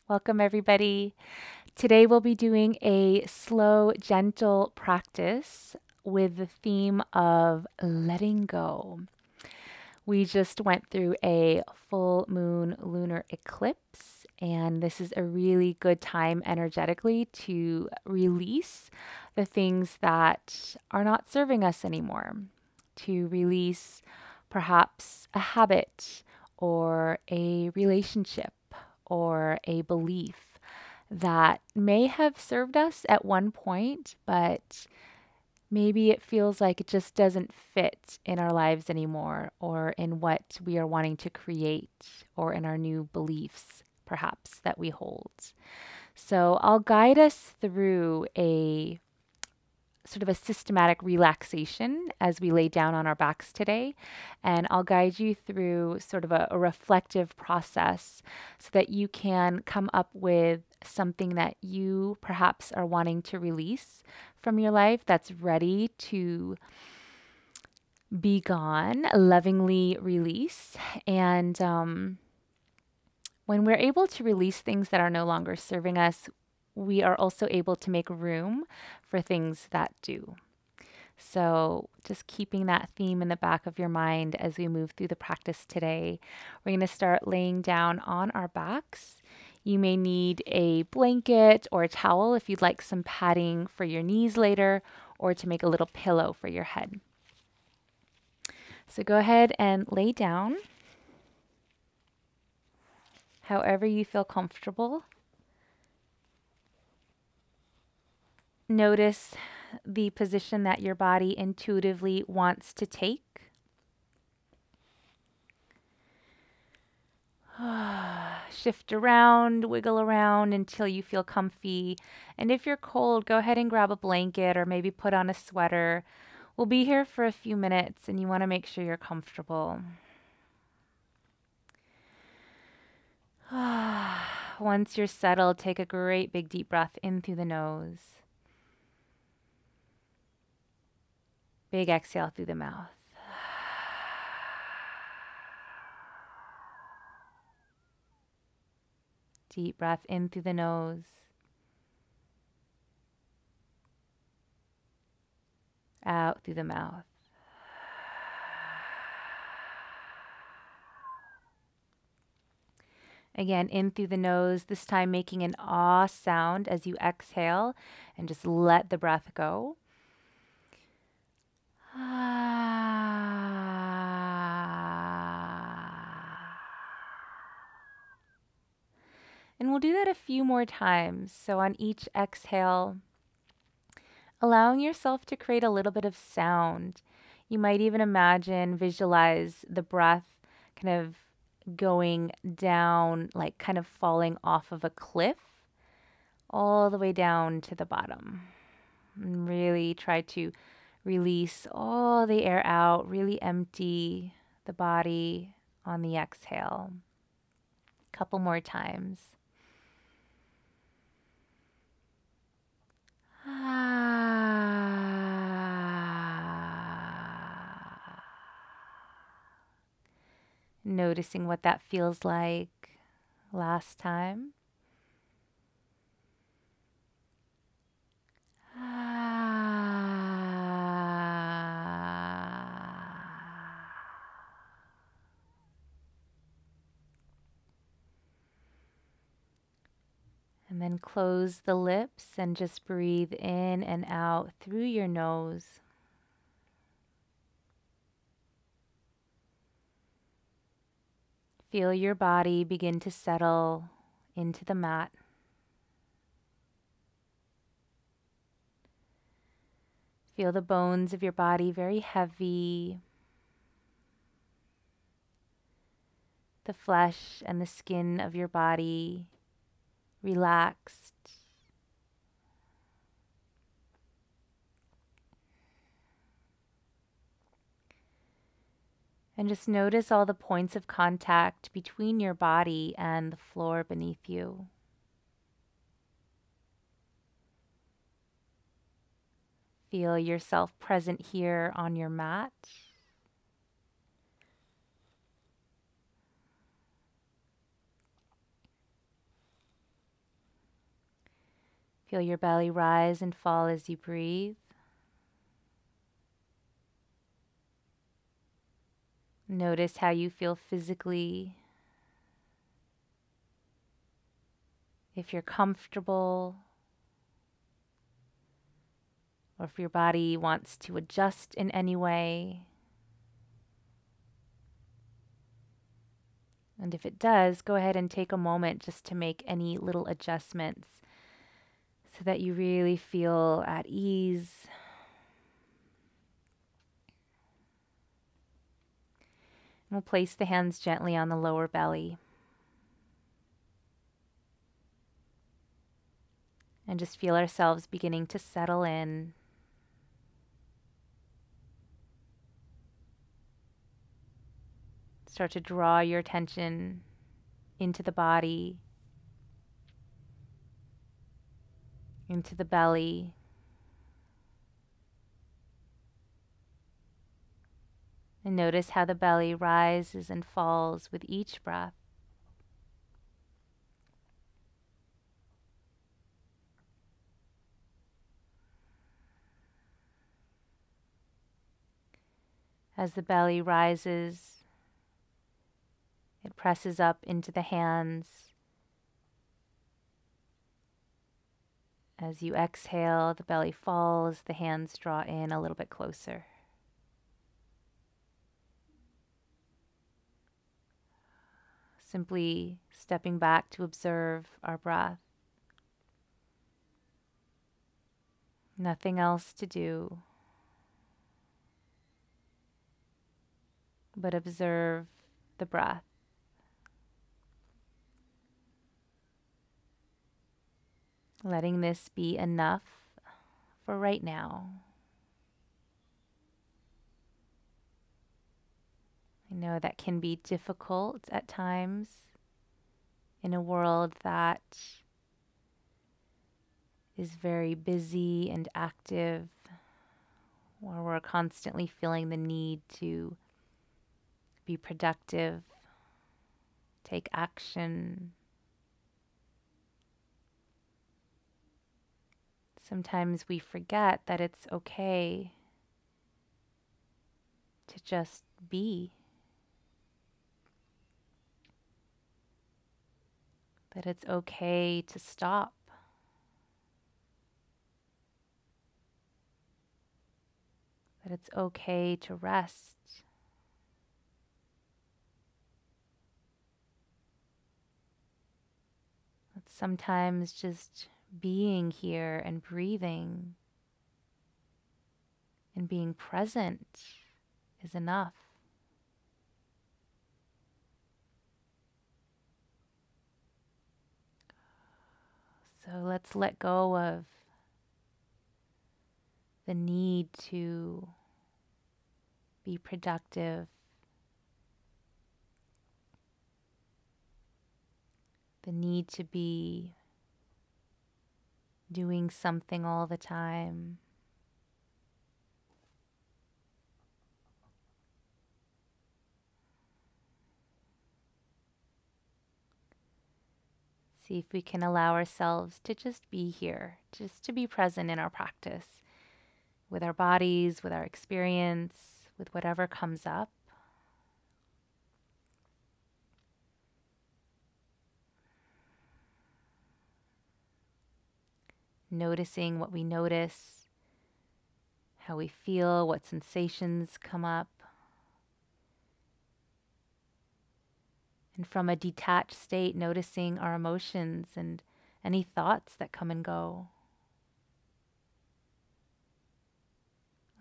Welcome, everybody. Today we'll be doing a slow, gentle practice with the theme of letting go. We just went through a full moon lunar eclipse, and this is a really good time energetically to release the things that are not serving us anymore, to release perhaps a habit or a relationship or a belief that may have served us at one point, but maybe it feels like it just doesn't fit in our lives anymore, or in what we are wanting to create, or in our new beliefs, perhaps, that we hold. So I'll guide us through a sort of a systematic relaxation as we lay down on our backs today. And I'll guide you through sort of a reflective process so that you can come up with something that you perhaps are wanting to release from your life that's ready to be gone, lovingly release. And when we're able to release things that are no longer serving us, we are also able to make room for things that do. So just keeping that theme in the back of your mind as we move through the practice today. We're going to start laying down on our backs. You may need a blanket or a towel if you'd like some padding for your knees later, or to make a little pillow for your head. So go ahead and lay down however you feel comfortable. Notice the position that your body intuitively wants to take. Shift around, wiggle around until you feel comfy. And if you're cold, go ahead and grab a blanket or maybe put on a sweater. We'll be here for a few minutes and you want to make sure you're comfortable. Once you're settled, take a great big deep breath in through the nose. Big exhale through the mouth. Deep breath in through the nose. Out through the mouth. Again, in through the nose, this time making an ah sound as you exhale and just let the breath go. And we'll do that a few more times. So on each exhale, allowing yourself to create a little bit of sound. You might even imagine, visualize the breath kind of going down, like kind of falling off of a cliff, all the way down to the bottom. And really try to release all the air out, really empty the body on the exhale. A couple more times. Noticing what that feels like last time. And then close the lips and just breathe in and out through your nose. Feel your body begin to settle into the mat. Feel the bones of your body very heavy. The flesh and the skin of your body relaxed. And just notice all the points of contact between your body and the floor beneath you. Feel yourself present here on your mat. Feel your belly rise and fall as you breathe. Notice how you feel physically. If you're comfortable, or if your body wants to adjust in any way. And if it does, go ahead and take a moment just to make any little adjustments so that you really feel at ease. We'll place the hands gently on the lower belly. And just feel ourselves beginning to settle in. Start to draw your attention into the body, into the belly. And notice how the belly rises and falls with each breath. As the belly rises, it presses up into the hands. As you exhale, the belly falls, the hands draw in a little bit closer. Simply stepping back to observe our breath. Nothing else to do but observe the breath. Letting this be enough for right now. I know that can be difficult at times in a world that is very busy and active, where we're constantly feeling the need to be productive, take action. Sometimes we forget that it's okay to just be. That it's okay to stop. That it's okay to rest. That sometimes just being here and breathing and being present is enough. So let's let go of the need to be productive, the need to be doing something all the time. See if we can allow ourselves to just be here, just to be present in our practice, with our bodies, with our experience, with whatever comes up. Noticing what we notice, how we feel, what sensations come up. And from a detached state, noticing our emotions and any thoughts that come and go.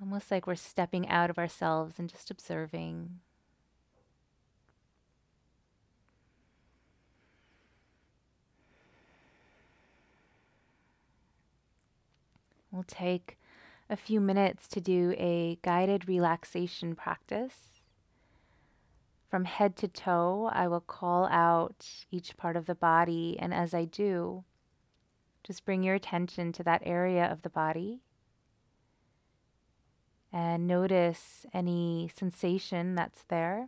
Almost like we're stepping out of ourselves and just observing. We'll take a few minutes to do a guided relaxation practice. From head to toe, I will call out each part of the body, and as I do, just bring your attention to that area of the body and notice any sensation that's there.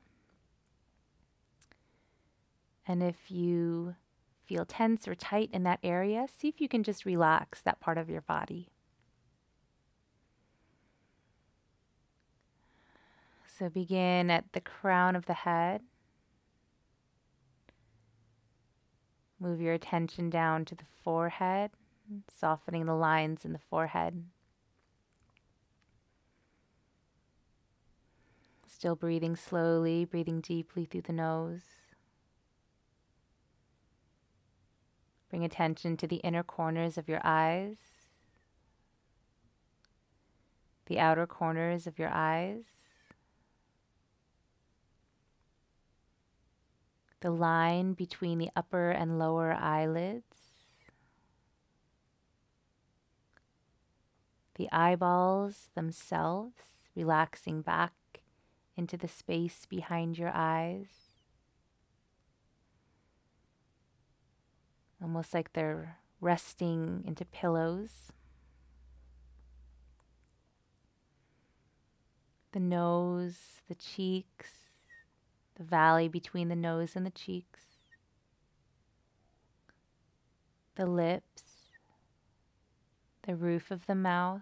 And if you feel tense or tight in that area, see if you can just relax that part of your body. So begin at the crown of the head. Move your attention down to the forehead, softening the lines in the forehead. Still breathing slowly, breathing deeply through the nose. Bring attention to the inner corners of your eyes, the outer corners of your eyes, the line between the upper and lower eyelids, the eyeballs themselves, relaxing back into the space behind your eyes, almost like they're resting into pillows. The nose, the cheeks, the valley between the nose and the cheeks, the lips, the roof of the mouth.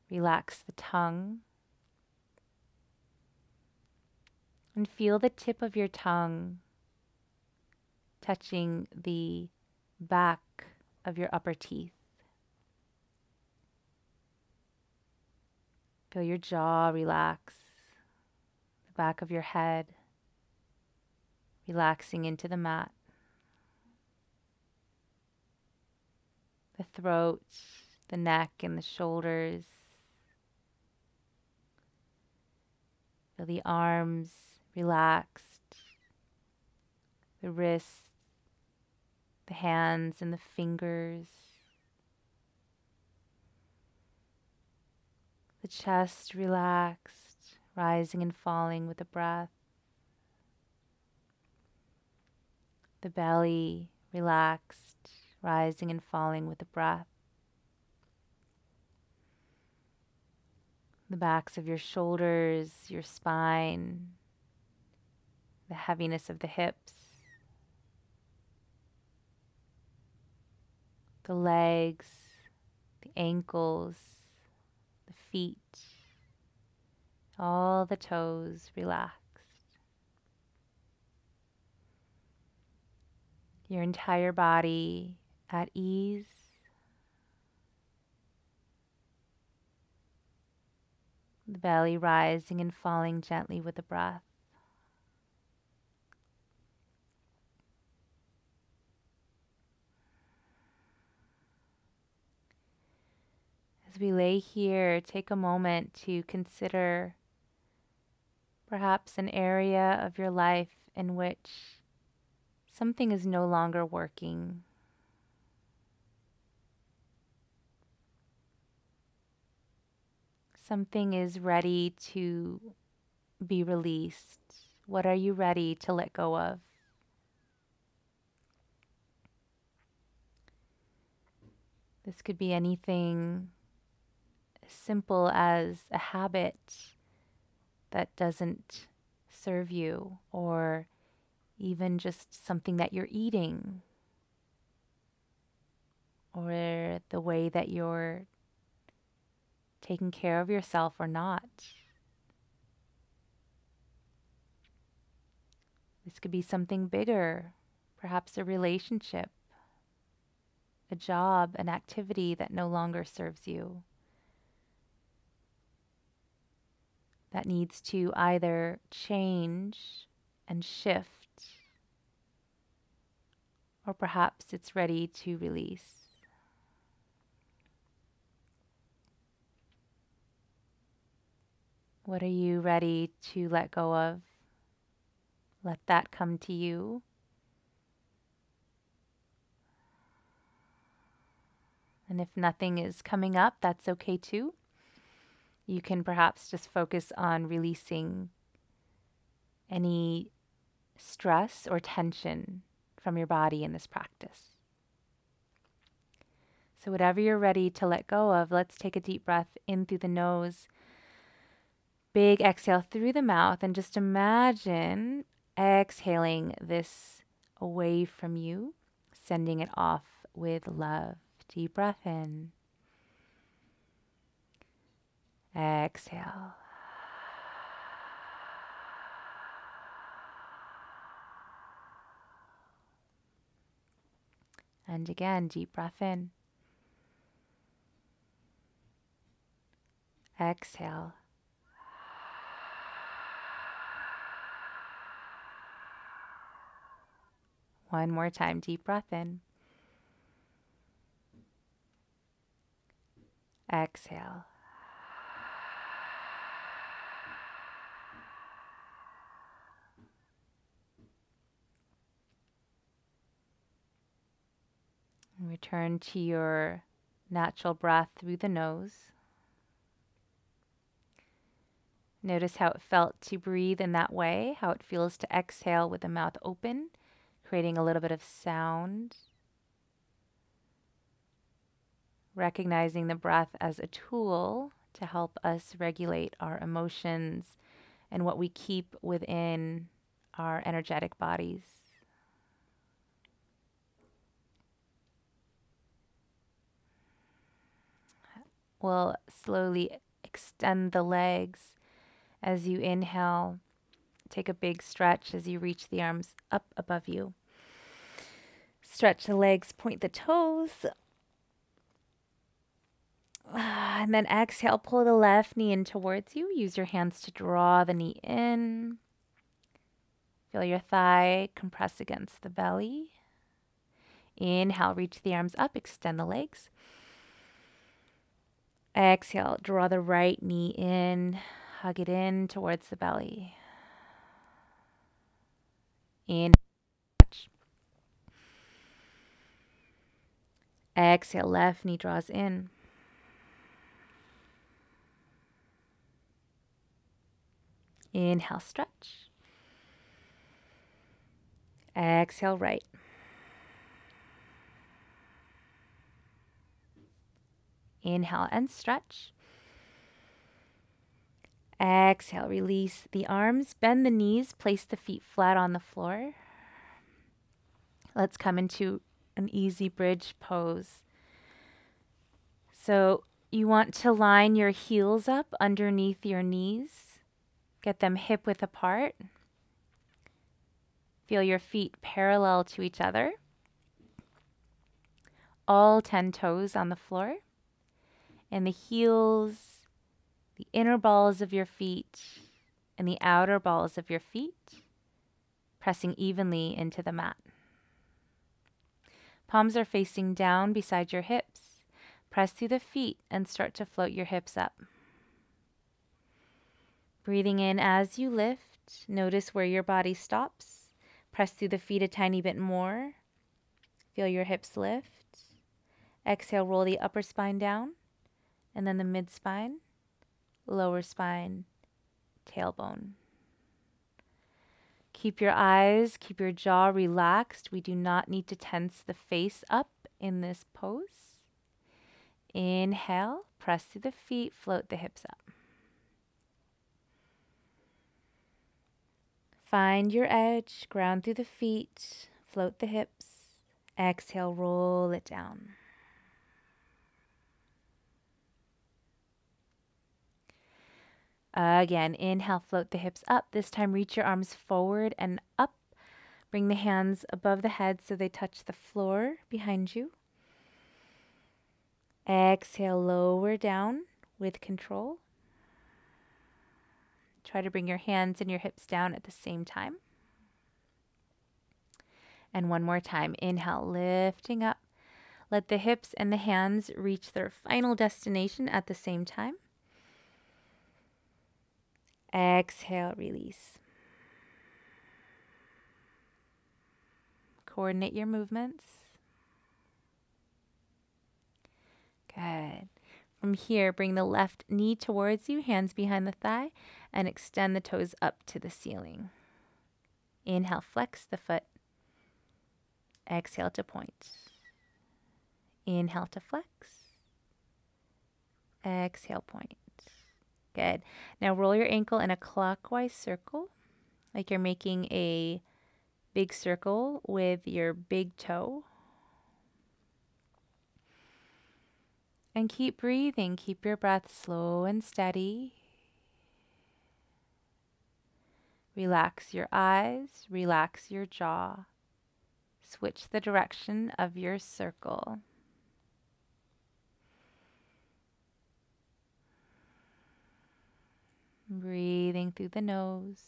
Relax the tongue. And feel the tip of your tongue touching the back of your upper teeth. Feel your jaw relax, the back of your head relaxing into the mat. The throat, the neck, and the shoulders. Feel the arms relaxed, the wrists, the hands and the fingers, the chest relaxed, rising and falling with the breath, the belly relaxed, rising and falling with the breath, the backs of your shoulders, your spine, the heaviness of the hips, the legs, the ankles, the feet, all the toes relaxed. Your entire body at ease. The belly rising and falling gently with the breath. As we lay here, take a moment to consider perhaps an area of your life in which something is no longer working. Something is ready to be released. What are you ready to let go of? This could be anything as simple as a habit that doesn't serve you, or even just something that you're eating, or the way that you're taking care of yourself or not. This could be something bigger, perhaps a relationship, a job, an activity that no longer serves you, that needs to either change and shift, or perhaps it's ready to release. What are you ready to let go of? Let that come to you. And if nothing is coming up, that's okay too. You can perhaps just focus on releasing any stress or tension from your body in this practice. So whatever you're ready to let go of, let's take a deep breath in through the nose. Big exhale through the mouth, and just imagine exhaling this away from you, sending it off with love. Deep breath in. Exhale. And again, deep breath in. Exhale. One more time, deep breath in. Exhale. And return to your natural breath through the nose. Notice how it felt to breathe in that way, how it feels to exhale with the mouth open, creating a little bit of sound. Recognizing the breath as a tool to help us regulate our emotions and what we keep within our energetic bodies. We'll slowly extend the legs as you inhale. Take a big stretch as you reach the arms up above you. Stretch the legs, point the toes. And then exhale, pull the left knee in towards you. Use your hands to draw the knee in. Feel your thigh compress against the belly. Inhale, reach the arms up, extend the legs. Exhale, draw the right knee in, hug it in towards the belly. Inhale. Exhale, left knee draws in. Inhale, stretch. Exhale, right. Inhale and stretch. Exhale, release the arms, bend the knees, place the feet flat on the floor. Let's come into an easy bridge pose. So you want to line your heels up underneath your knees. Get them hip width apart. Feel your feet parallel to each other. All 10 toes on the floor. And the heels, the inner balls of your feet, and the outer balls of your feet, pressing evenly into the mat. Palms are facing down beside your hips. Press through the feet and start to float your hips up. Breathing in as you lift, notice where your body stops. Press through the feet a tiny bit more. Feel your hips lift. Exhale, roll the upper spine down, and then the mid spine, lower spine, tailbone. Keep your eyes, keep your jaw relaxed. We do not need to tense the face up in this pose. Inhale, press through the feet, float the hips up. Find your edge, ground through the feet, float the hips. Exhale, roll it down. Again, inhale, float the hips up. This time, reach your arms forward and up. Bring the hands above the head so they touch the floor behind you. Exhale, lower down with control. Try to bring your hands and your hips down at the same time. And one more time. Inhale, lifting up. Let the hips and the hands reach their final destination at the same time. Exhale, release. Coordinate your movements. Good. From here, bring the left knee towards you, hands behind the thigh, and extend the toes up to the ceiling. Inhale, flex the foot. Exhale to point. Inhale to flex. Exhale, point. Good. Now roll your ankle in a clockwise circle, like you're making a big circle with your big toe. And keep breathing. Keep your breath slow and steady. Relax your eyes. Relax your jaw. Switch the direction of your circle. Breathing through the nose.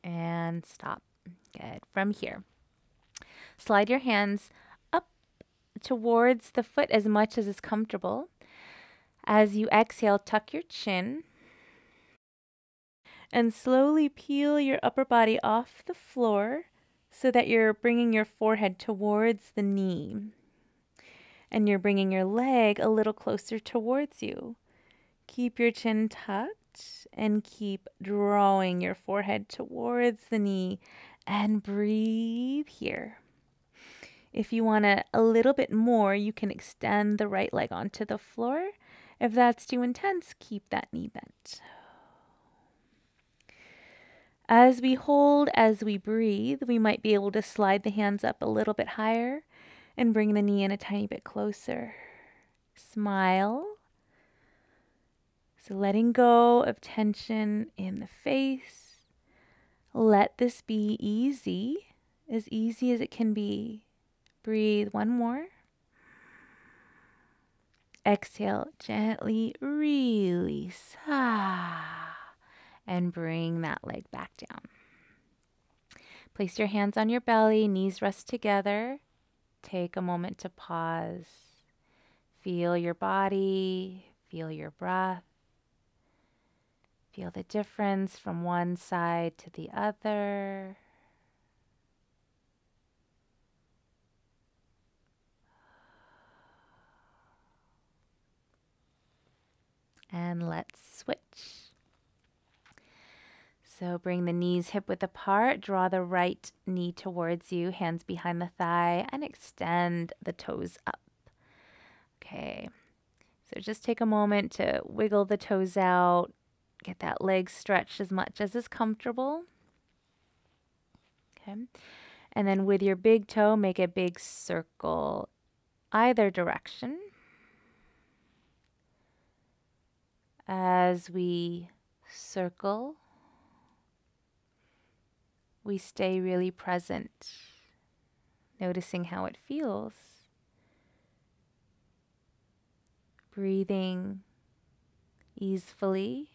And stop. Good. From here, slide your hands up towards the foot as much as is comfortable. As you exhale, tuck your chin and slowly peel your upper body off the floor so that you're bringing your forehead towards the knee. And you're bringing your leg a little closer towards you. Keep your chin tucked and keep drawing your forehead towards the knee and breathe here. If you want a little bit more, you can extend the right leg onto the floor. If that's too intense, keep that knee bent. As we hold, as we breathe, we might be able to slide the hands up a little bit higher and bring the knee in a tiny bit closer. Smile. So letting go of tension in the face. Let this be easy as it can be. Breathe one more. Exhale, gently release. And bring that leg back down. Place your hands on your belly, knees rest together. Take a moment to pause. Feel your body, feel your breath. Feel the difference from one side to the other. And let's switch. So bring the knees hip width apart, draw the right knee towards you, hands behind the thigh, and extend the toes up. Okay, so just take a moment to wiggle the toes out, get that leg stretched as much as is comfortable. Okay, and then with your big toe, make a big circle either direction. As we circle, we stay really present, noticing how it feels. Breathing easefully,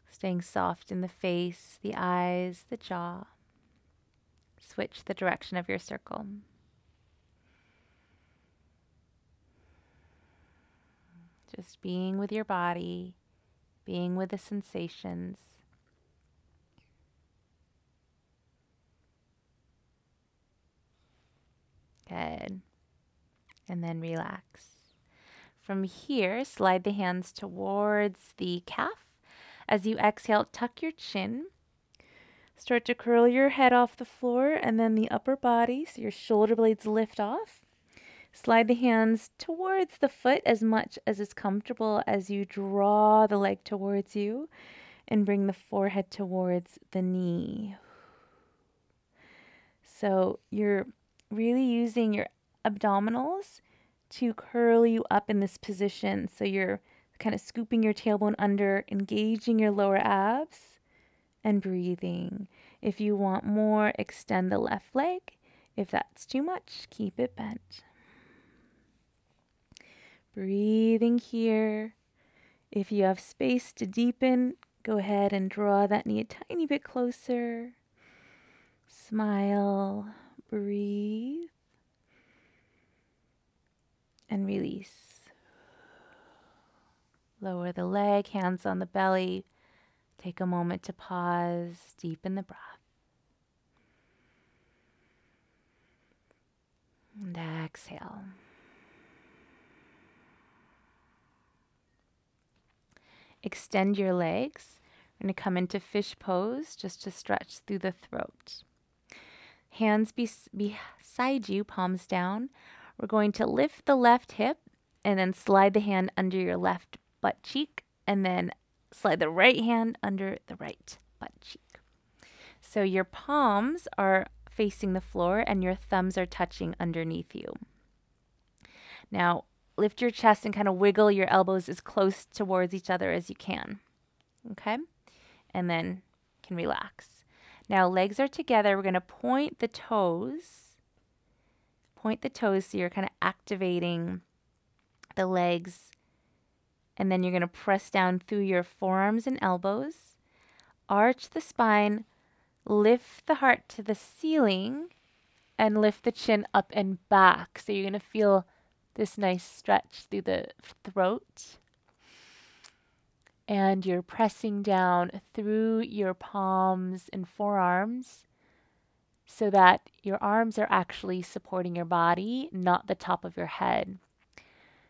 staying soft in the face, the eyes, the jaw. Switch the direction of your circle. Just being with your body, being with the sensations. Good. And then relax. From here, slide the hands towards the calf. As you exhale, tuck your chin. Start to curl your head off the floor and then the upper body, so your shoulder blades lift off. Slide the hands towards the foot as much as is comfortable as you draw the leg towards you and bring the forehead towards the knee. So you're really using your abdominals to curl you up in this position. So you're kind of scooping your tailbone under, engaging your lower abs and breathing. If you want more, extend the left leg. If that's too much, keep it bent. Breathing here. If you have space to deepen, go ahead and draw that knee a tiny bit closer. Smile, breathe, and release. Lower the leg, hands on the belly. Take a moment to pause, deepen the breath. And exhale. Extend your legs. We're going to come into fish pose just to stretch through the throat. Hands beside you, palms down. We're going to lift the left hip and then slide the hand under your left butt cheek and then Slide the right hand under the right butt cheek. So your palms are facing the floor and your thumbs are touching underneath you. Now, lift your chest and kind of wiggle your elbows as close towards each other as you can. Okay? And then you can relax. Now, legs are together. We're going to point the toes. Point the toes so you're kind of activating the legs. And then you're going to press down through your forearms and elbows. Arch the spine. Lift the heart to the ceiling. And lift the chin up and back. So you're going to feel this nice stretch through the throat. And you're pressing down through your palms and forearms so that your arms are actually supporting your body, not the top of your head.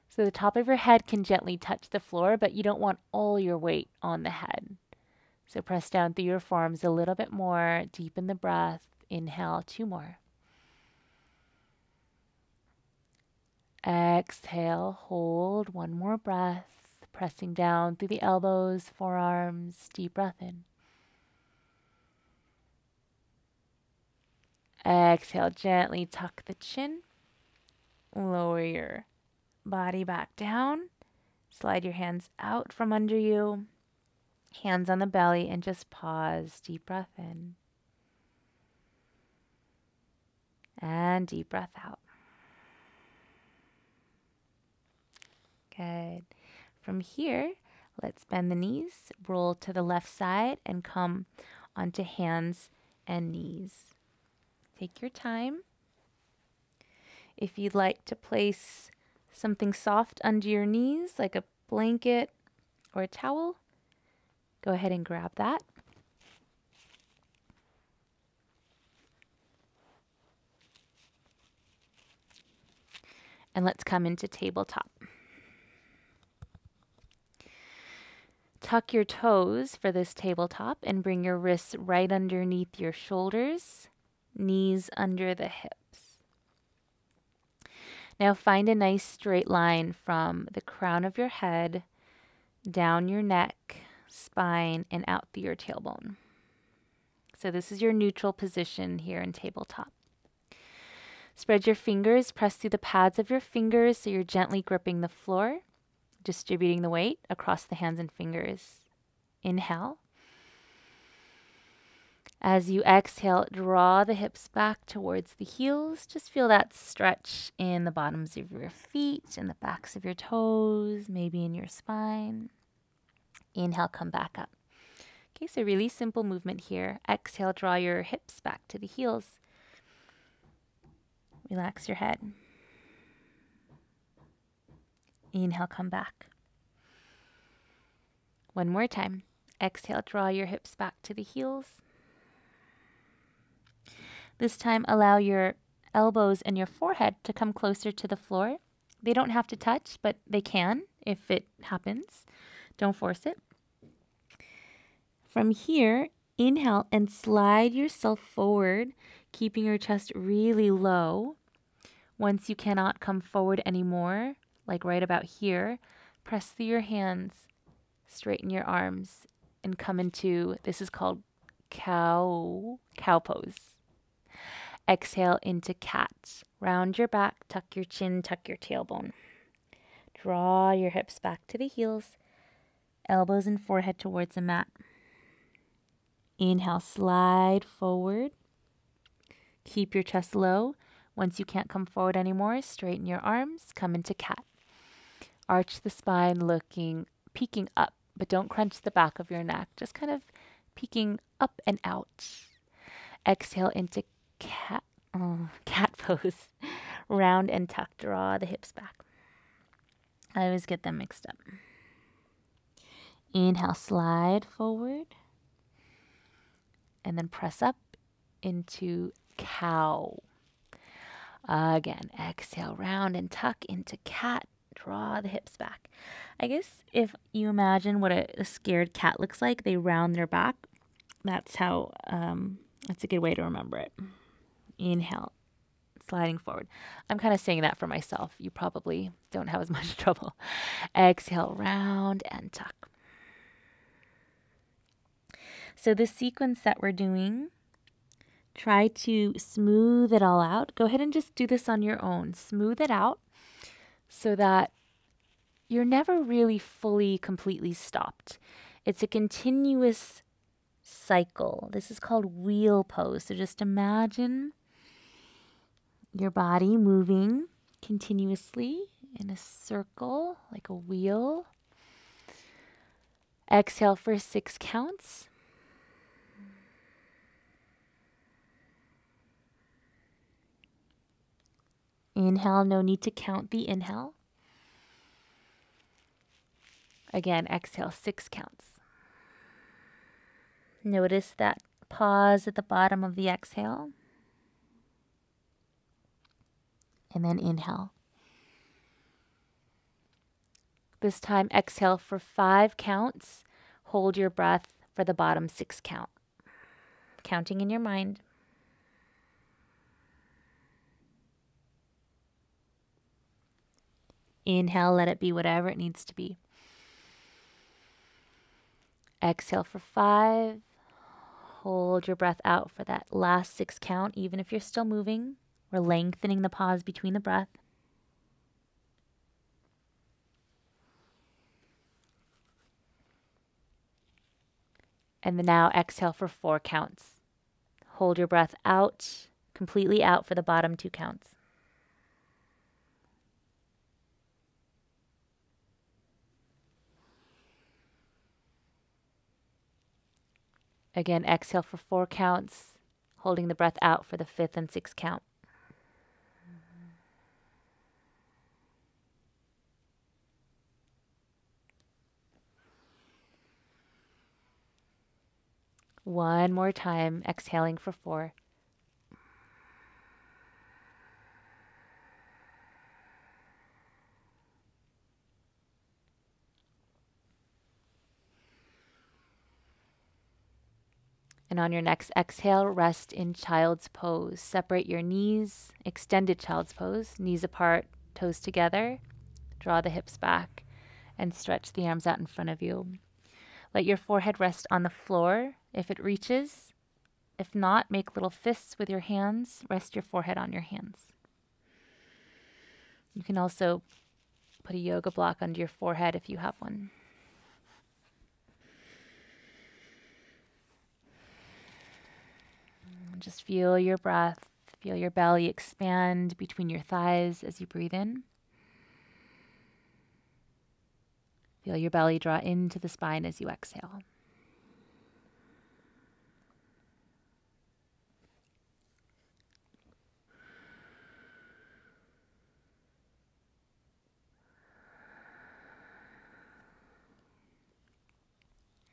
So the top of your head can gently touch the floor, but you don't want all your weight on the head. So press down through your forearms a little bit more, deepen the breath, inhale, 2 more. Exhale, hold 1 more breath. Pressing down through the elbows, forearms, deep breath in. Exhale, gently tuck the chin. Lower your body back down. Slide your hands out from under you. Hands on the belly and just pause. Deep breath in. And deep breath out. Good. From here, let's bend the knees, roll to the left side, and come onto hands and knees. Take your time. If you'd like to place something soft under your knees, like a blanket or a towel, go ahead and grab that. And let's come into tabletop. Tuck your toes for this tabletop and bring your wrists right underneath your shoulders, knees under the hips. Now find a nice straight line from the crown of your head, down your neck, spine, and out through your tailbone. So this is your neutral position here in tabletop. Spread your fingers, press through the pads of your fingers so you're gently gripping the floor. Distributing the weight across the hands and fingers. Inhale. As you exhale, draw the hips back towards the heels. Just feel that stretch in the bottoms of your feet and the backs of your toes, maybe in your spine. Inhale, come back up. Okay, so really simple movement here. Exhale, draw your hips back to the heels. Relax your head. Inhale, come back. 1 more time. Exhale, draw your hips back to the heels. This time, allow your elbows and your forehead to come closer to the floor. They don't have to touch, but they can if it happens. Don't force it. From here, inhale and slide yourself forward, keeping your chest really low. Once you cannot come forward anymore, like right about here, press through your hands, straighten your arms, and come into, this is called cow pose. Exhale into cat. Round your back, tuck your chin, tuck your tailbone. Draw your hips back to the heels, elbows and forehead towards the mat. Inhale, slide forward. Keep your chest low. Once you can't come forward anymore, straighten your arms, come into cat. Arch the spine, peeking up, but don't crunch the back of your neck. Just kind of peeking up and out. Exhale into cat pose. Round and tuck. Draw the hips back. I always get them mixed up. Inhale, slide forward. And then press up into cow. Again, exhale, round and tuck into cat. Draw the hips back. I guess if you imagine what a scared cat looks like, they round their back. That's how, that's a good way to remember it. Inhale, sliding forward. I'm kind of saying that for myself. You probably don't have as much trouble. Exhale, round and tuck. So this sequence that we're doing, try to smooth it all out. Go ahead and just do this on your own. Smooth it out so that you're never really fully, completely stopped. It's a continuous cycle. This is called wheel pose. So just imagine your body moving continuously in a circle, like a wheel. Exhale for 6 counts. Inhale, no need to count the inhale. Again, exhale 6 counts. Notice that pause at the bottom of the exhale. And then inhale. This time, exhale for 5 counts. Hold your breath for the bottom 6 count. Counting in your mind. Inhale, let it be whatever it needs to be. Exhale for 5. Hold your breath out for that last 6 count, even if you're still moving. We're lengthening the pause between the breath. And then now exhale for 4 counts. Hold your breath out, completely out for the bottom 2 counts. Again, exhale for 4 counts, holding the breath out for the 5th and 6th count. One more time, exhaling for 4. And on your next exhale, rest in child's pose. Separate your knees, extended child's pose, knees apart, toes together. Draw the hips back and stretch the arms out in front of you. Let your forehead rest on the floor if it reaches. If not, make little fists with your hands. Rest your forehead on your hands. You can also put a yoga block under your forehead if you have one. Just feel your breath. Feel your belly expand between your thighs as you breathe in. Feel your belly draw into the spine as you exhale.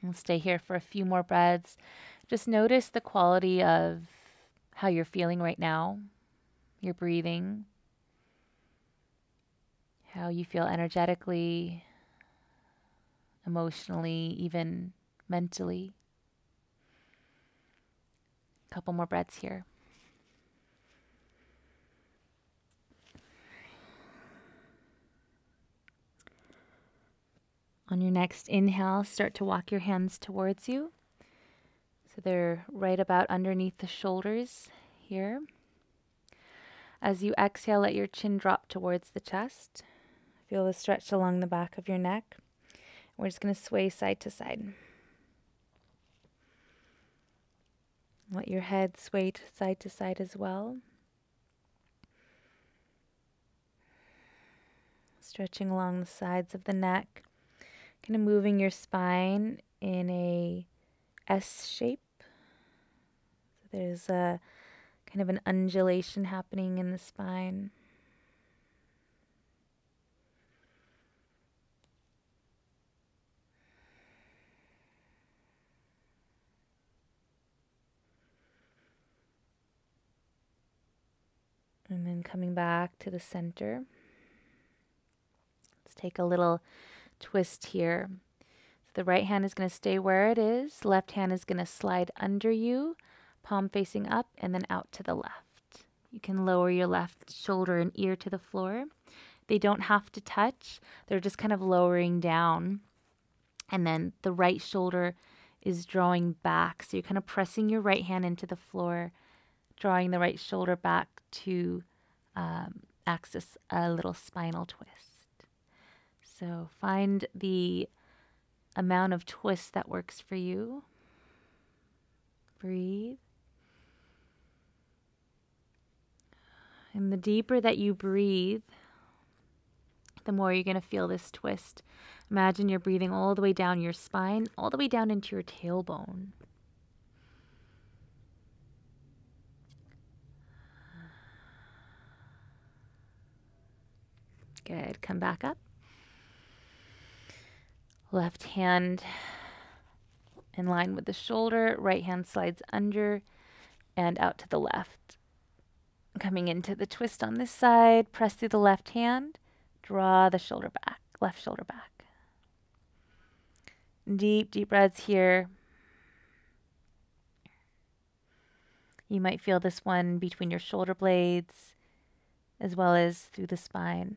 And stay here for a few more breaths. Just notice the quality of how you're feeling right now. Your breathing. How you feel energetically, emotionally, even mentally. A couple more breaths here. On your next inhale, start to walk your hands towards you. So they're right about underneath the shoulders here. As you exhale, let your chin drop towards the chest. Feel the stretch along the back of your neck. We're just going to sway side to side. Let your head sway side to side as well. Stretching along the sides of the neck. Kind of moving your spine in a S shape. So there's a kind of an undulation happening in the spine. And then coming back to the center. Let's take a little twist here. The right hand is going to stay where it is. Left hand is going to slide under you, palm facing up and then out to the left. You can lower your left shoulder and ear to the floor. They don't have to touch. They're just kind of lowering down. And then the right shoulder is drawing back. So you're kind of pressing your right hand into the floor, drawing the right shoulder back to access a little spinal twist. So find the amount of twist that works for you. Breathe. And the deeper that you breathe, the more you're going to feel this twist. Imagine you're breathing all the way down your spine, all the way down into your tailbone. Good. Come back up. Left hand in line with the shoulder. Right hand slides under and out to the left. Coming into the twist on this side. Press through the left hand. Draw the shoulder back. Left shoulder back. Deep, deep breaths here. You might feel this one between your shoulder blades as well as through the spine.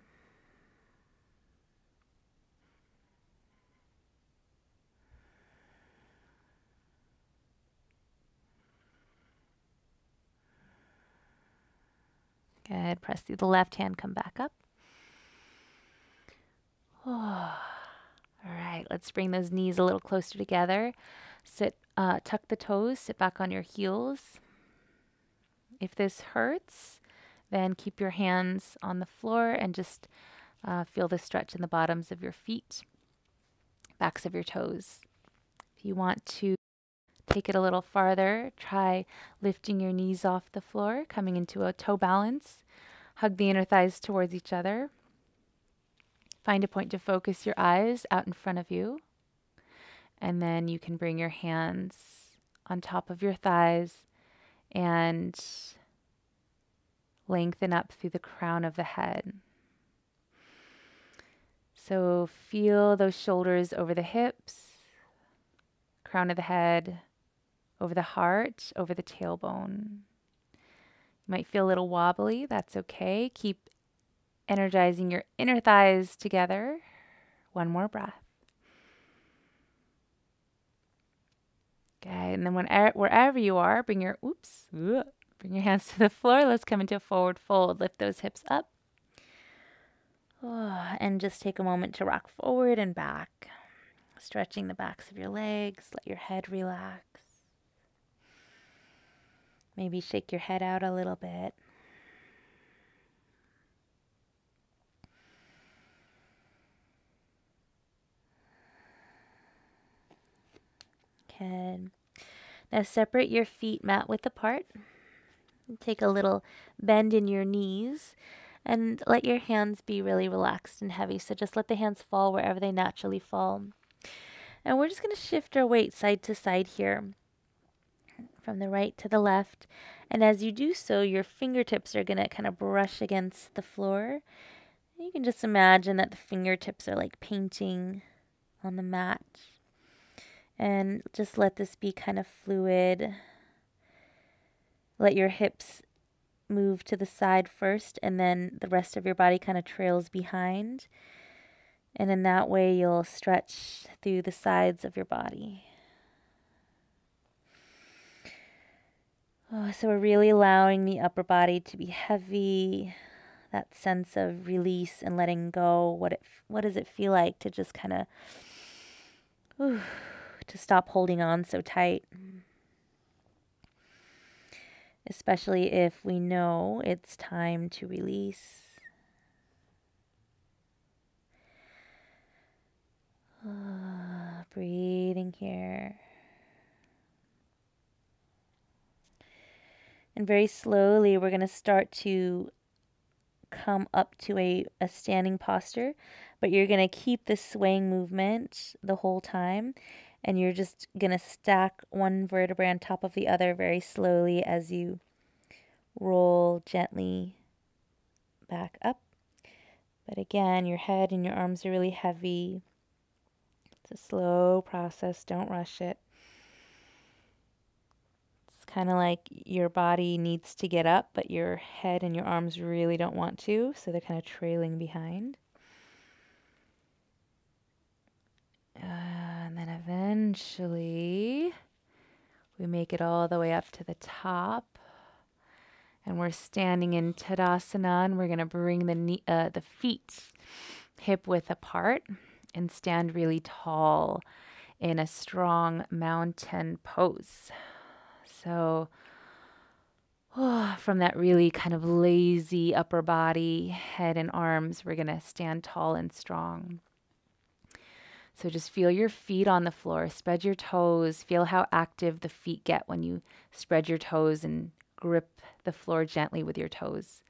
Good. Press through the left hand, come back up. Oh. All right, let's bring those knees a little closer together. Sit, tuck the toes, sit back on your heels. If this hurts, then keep your hands on the floor and just feel the stretch in the bottoms of your feet, backs of your toes. If you want to take it a little farther, try lifting your knees off the floor, coming into a toe balance. Hug the inner thighs towards each other. Find a point to focus your eyes out in front of you. And then you can bring your hands on top of your thighs and lengthen up through the crown of the head. So feel those shoulders over the hips, crown of the head, over the heart, over the tailbone. You might feel a little wobbly. That's okay. Keep energizing your inner thighs together. One more breath. Okay, and then wherever you are, bring your hands to the floor. Let's come into a forward fold. Lift those hips up. And just take a moment to rock forward and back. Stretching the backs of your legs. Let your head relax. Maybe shake your head out a little bit. Good. Now separate your feet mat width apart. Take a little bend in your knees and let your hands be really relaxed and heavy. So just let the hands fall wherever they naturally fall. And we're just going to shift our weight side to side here, from the right to the left. And as you do so, your fingertips are going to kind of brush against the floor. You can just imagine that the fingertips are like painting on the mat. And just let this be kind of fluid. Let your hips move to the side first, and then the rest of your body kind of trails behind. And in that way, you'll stretch through the sides of your body. So we're really allowing the upper body to be heavy, that sense of release and letting go. What does it feel like to just kind of to stop holding on so tight? Especially if we know it's time to release. Breathing here. And very slowly, we're going to start to come up to a standing posture, but you're going to keep the swaying movement the whole time. And you're just going to stack one vertebrae on top of the other very slowly as you roll gently back up. But again, your head and your arms are really heavy. It's a slow process. Don't rush it. It's kind of like your body needs to get up, but your head and your arms really don't want to, so they're kind of trailing behind. And then eventually eventually we make it all the way up to the top. And we're standing in Tadasana, and we're going to bring the feet hip width apart and stand really tall in a strong mountain pose. So from that really kind of lazy upper body, head and arms, we're going to stand tall and strong. So just feel your feet on the floor, spread your toes, feel how active the feet get when you spread your toes and grip the floor gently with your toes.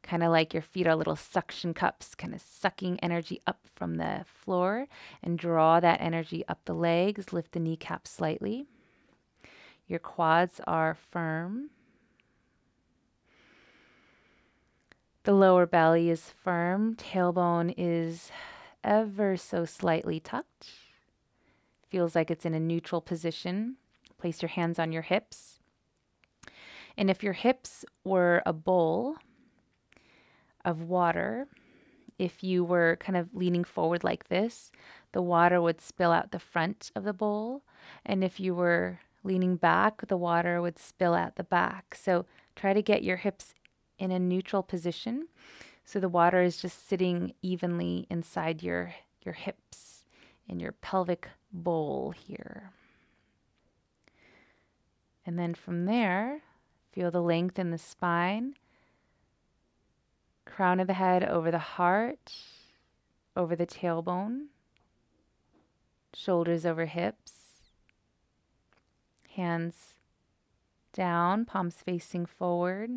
Kind of like your feet are little suction cups, kind of sucking energy up from the floor, and draw that energy up the legs, lift the kneecaps slightly. Your quads are firm. The lower belly is firm, tailbone is ever so slightly tucked. Feels like it's in a neutral position. Place your hands on your hips. And if your hips were a bowl of water, if you were kind of leaning forward like this, the water would spill out the front of the bowl. And if you were leaning back, the water would spill out the back. So try to get your hips in a neutral position so the water is just sitting evenly inside your hips in your pelvic bowl here. And then from there, feel the length in the spine, crown of the head over the heart, over the tailbone, shoulders over hips, hands down, palms facing forward.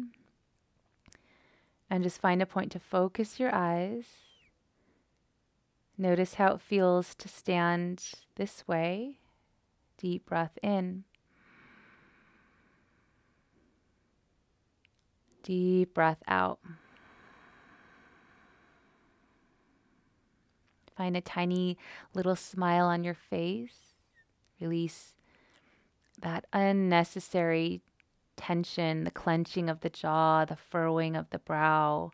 And just find a point to focus your eyes. Notice how it feels to stand this way. Deep breath in. Deep breath out. Find a tiny little smile on your face. Release that unnecessary tension, the clenching of the jaw, the furrowing of the brow.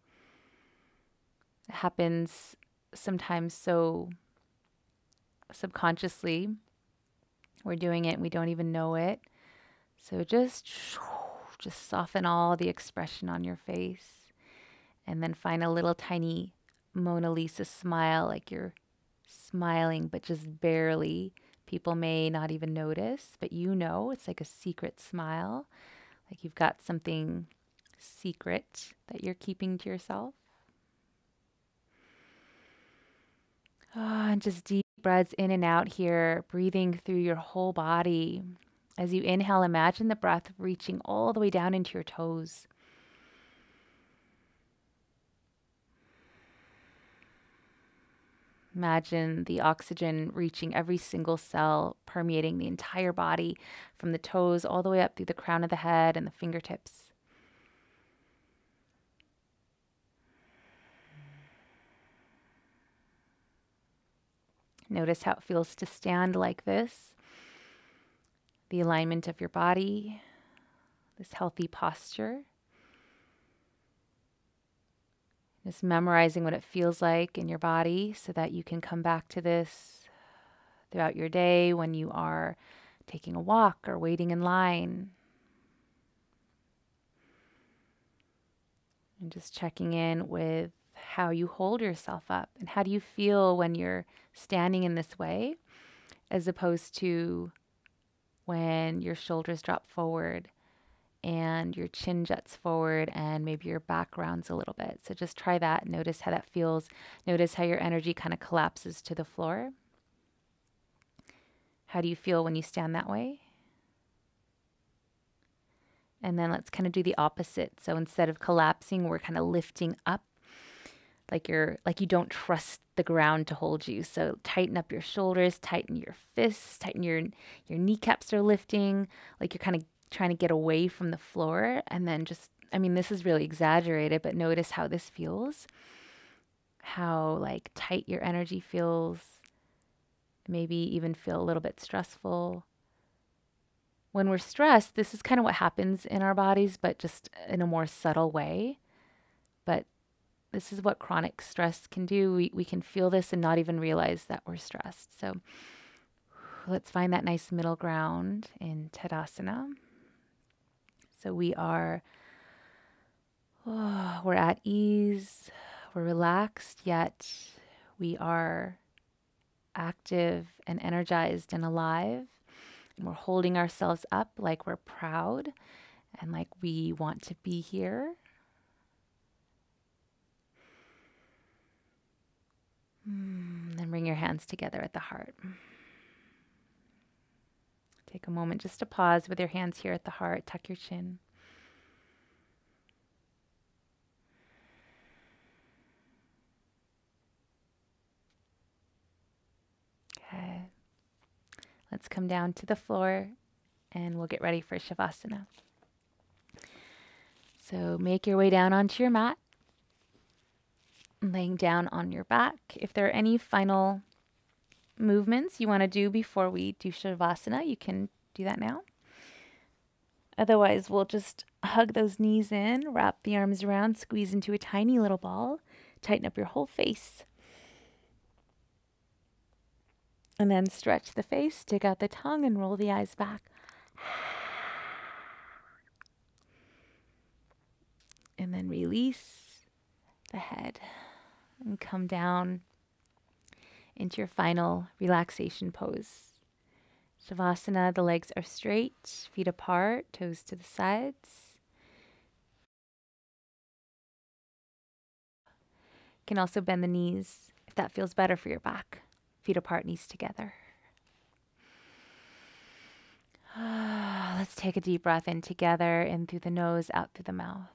It happens sometimes so subconsciously. We're doing it and we don't even know it. So just soften all the expression on your face. And then find a little tiny Mona Lisa smile, like you're smiling but just barely. People may not even notice, but you know it's like a secret smile. Like you've got something secret that you're keeping to yourself. And just deep breaths in and out here, breathing through your whole body. As you inhale, imagine the breath reaching all the way down into your toes. Imagine the oxygen reaching every single cell, permeating the entire body from the toes all the way up through the crown of the head and the fingertips. Notice how it feels to stand like this. The alignment of your body, this healthy posture. Just memorizing what it feels like in your body so that you can come back to this throughout your day when you are taking a walk or waiting in line. And just checking in with how you hold yourself up and how do you feel when you're standing in this way as opposed to when your shoulders drop forward and your chin juts forward and maybe your back rounds a little bit. So just try that. Notice how that feels. Notice how your energy kind of collapses to the floor. How do you feel when you stand that way? And then let's kind of do the opposite. So instead of collapsing, we're kind of lifting up like you don't trust the ground to hold you. So tighten up your shoulders, tighten your fists, tighten your kneecaps are lifting, like you're kind of trying to get away from the floor. And then this is really exaggerated, but notice how this feels, how like tight your energy feels, maybe even feel a little bit stressful. When we're stressed, this is kind of what happens in our bodies, but just in a more subtle way. But this is what chronic stress can do. We can feel this and not even realize that we're stressed. So Let's find that nice middle ground in Tadasana. So we're at ease, we're relaxed, yet we are active and energized and alive. And we're holding ourselves up like we're proud and like we want to be here. Then bring your hands together at the heart. Take a moment just to pause with your hands here at the heart. Tuck your chin. Okay. Let's come down to the floor and we'll get ready for Shavasana. So make your way down onto your mat, laying down on your back. If there are any final movements you want to do before we do Shavasana, you can do that now. Otherwise, we'll just hug those knees in, wrap the arms around, squeeze into a tiny little ball, tighten up your whole face. And then stretch the face, stick out the tongue, and roll the eyes back. And then release the head and come down into your final relaxation pose. Shavasana, the legs are straight, feet apart, toes to the sides. You can also bend the knees if that feels better for your back. Feet apart, knees together. Let's take a deep breath in together, in through the nose, out through the mouth.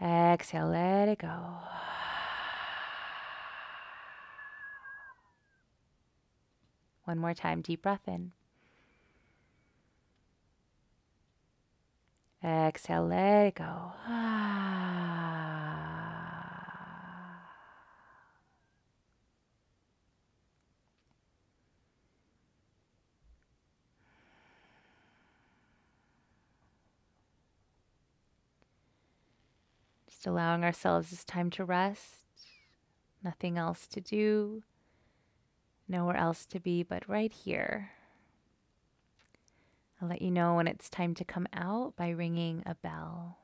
Exhale, let it go. One more time, deep breath in. Exhale, let it go. Just allowing ourselves this time to rest. Nothing else to do. Nowhere else to be but right here. I'll let you know when it's time to come out by ringing a bell.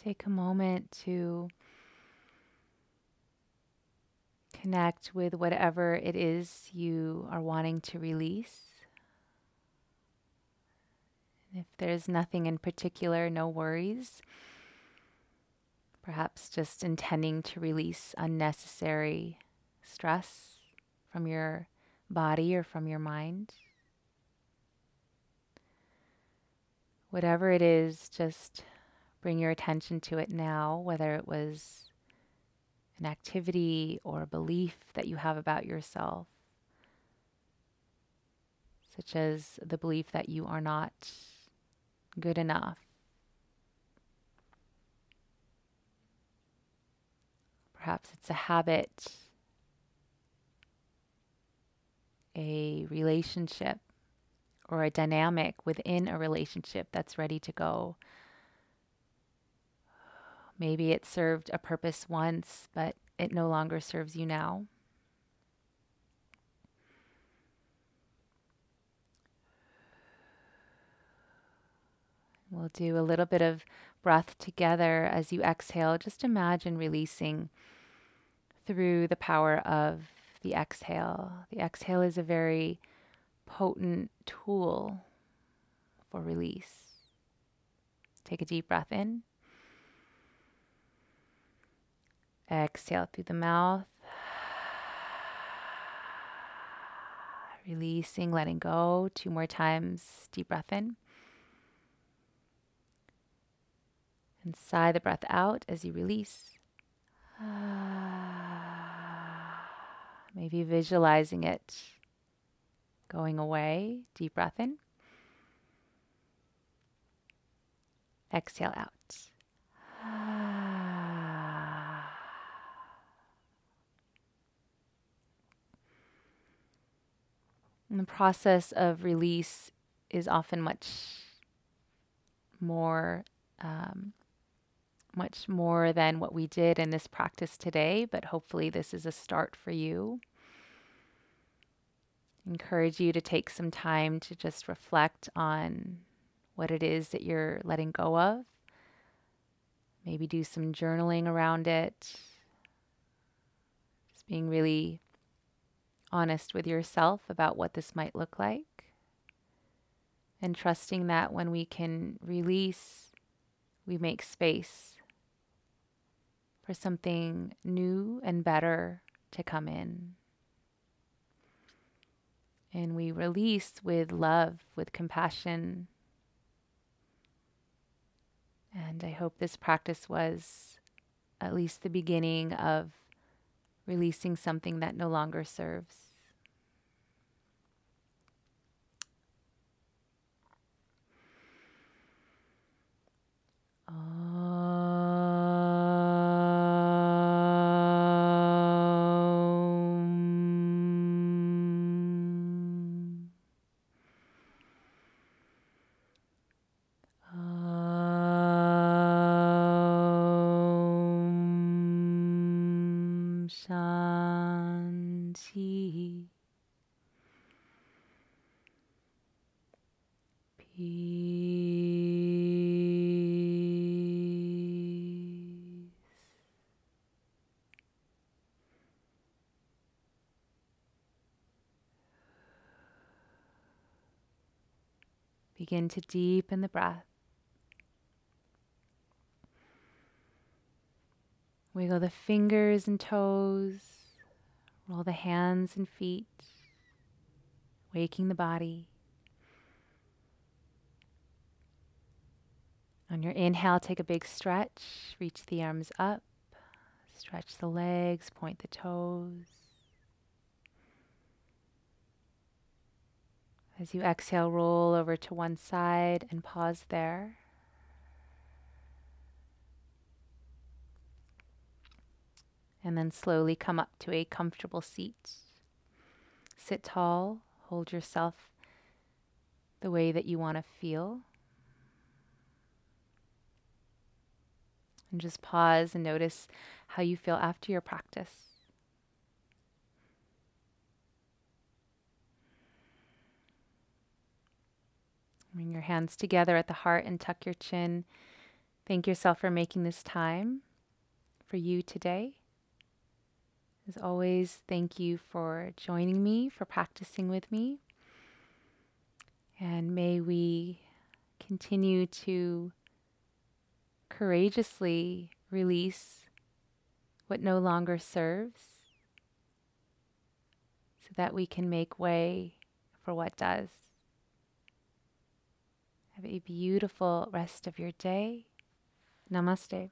Take a moment to connect with whatever it is you are wanting to release. If there's nothing in particular, no worries. Perhaps just intending to release unnecessary stress from your body or from your mind. Whatever it is, just bring your attention to it now, whether it was an activity or a belief that you have about yourself, such as the belief that you are not good enough. Perhaps it's a habit, a relationship, or a dynamic within a relationship that's ready to go. Maybe it served a purpose once, but it no longer serves you now. We'll do a little bit of breath together as you exhale. Just imagine releasing through the power of the exhale. The exhale is a very potent tool for release. Take a deep breath in. Exhale through the mouth. Releasing, letting go. 2 more times. Deep breath in. And sigh the breath out as you release. Maybe visualizing it going away. Deep breath in. Exhale out. And the process of release is often much more than what we did in this practice today, but hopefully this is a start for you. Encourage you to take some time to just reflect on what it is that you're letting go of. Maybe do some journaling around it. Just being really honest with yourself about what this might look like. And trusting that when we can release, we make space for something new and better to come in. And we release with love, with compassion. And I hope this practice was at least the beginning of releasing something that no longer serves. Shanti. Peace. Begin to deepen the breath. Wiggle the fingers and toes. Roll the hands and feet. Waking the body. On your inhale, take a big stretch. Reach the arms up. Stretch the legs, point the toes. As you exhale, roll over to one side and pause there. And then slowly come up to a comfortable seat. Sit tall, hold yourself the way that you want to feel. And just pause and notice how you feel after your practice. Bring your hands together at the heart and tuck your chin. Thank yourself for making this time for you today. As always, thank you for joining me, for practicing with me. And may we continue to courageously release what no longer serves so that we can make way for what does. Have a beautiful rest of your day. Namaste.